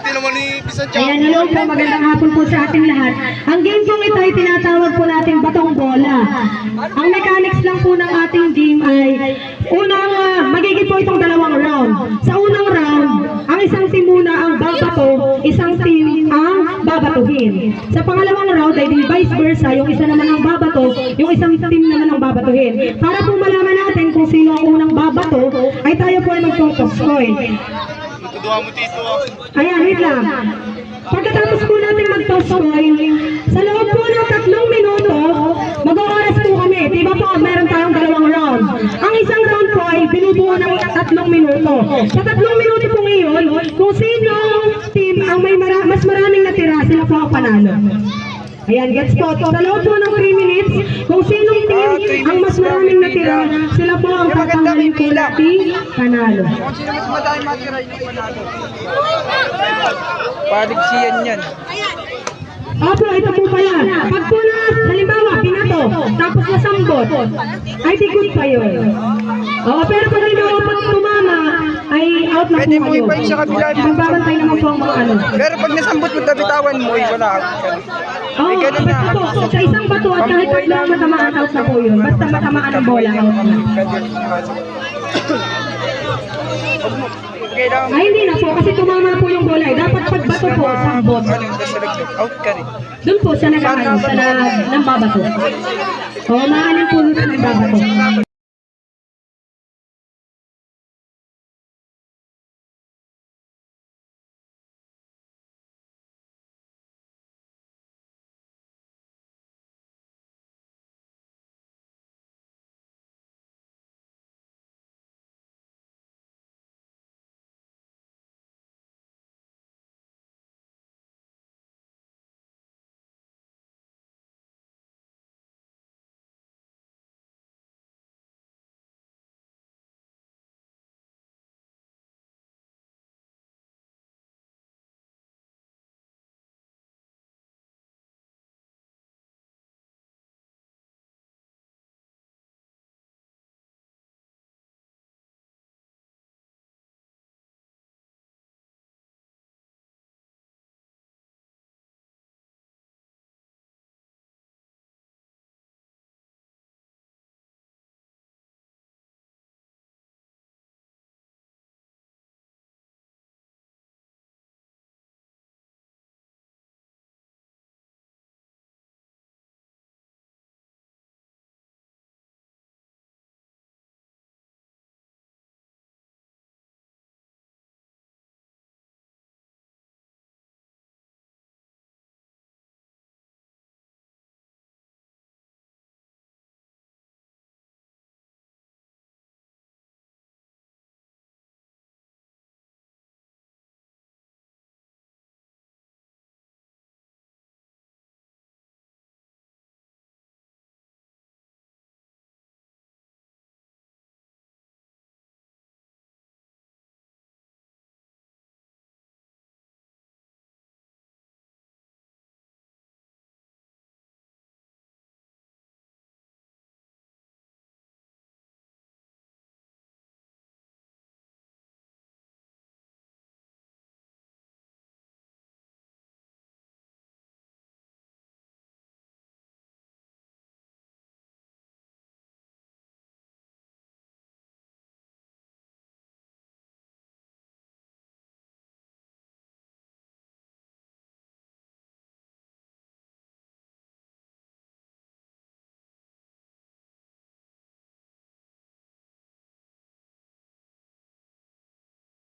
Swerte naman ni Bisantiago. Ayan, hello po, magandang hapon po sa ating lahat. Ang game pong ito ay tinatawag po natin batong bola. Ang mechanics lang po ng ating game ay unang magiging po itong dalawang round. Sa unang round, ang isang team muna ang babato, isang team ang babatuhin. Sa pangalawang round ay di vice versa, yung isa naman ang babato, yung isang team naman ang babatuhin. Para po malaman natin kung sino ang unang babato, ay tayo po ay mag-toss coin. Magkuduha mo dito. Ayan, wait lang. Pagkatapos po natin mag-toss coin, sa loob po ng 3 minuto, mag-oras po kami. Diba po, meron tayong dalawang round. Ang isang round po ay binubuo ng 3 minuto. Sa 3 minuto po ngayon, kung sino team ang may mas maraming natira, sila po ang panalo. Ayan, gets po. Sa loob po ng 3 minutes, kung sinong team ang mas maraming natira, sila po ang tatanggalin po nating panalo. Kung sino mas madami matira yung panalo. Paligsiyan yan. Opo, ito po pala. Pag po na, halimbawa, binato, tapos nasambot, ay di good pa yun. Oo, pero pag halimbawa pag tumama, ay out na po Pwede mo kayo. ipain sa kabila. Magbabantay naman po ang mga ano. Pero pag nasambot mo, nabitawan mo, wala. Oo, basta po, sa isang bato at kahit tatlo ang matamaan, out na po yun. Basta matamaan ang bola, out na. Ay, hindi na po, kasi tumama po yung bola. Dapat pagbato po, sambot. Out ka rin. Doon po sa nag-ano, sa nang babato. Oo, maanin po doon sa nagbabato.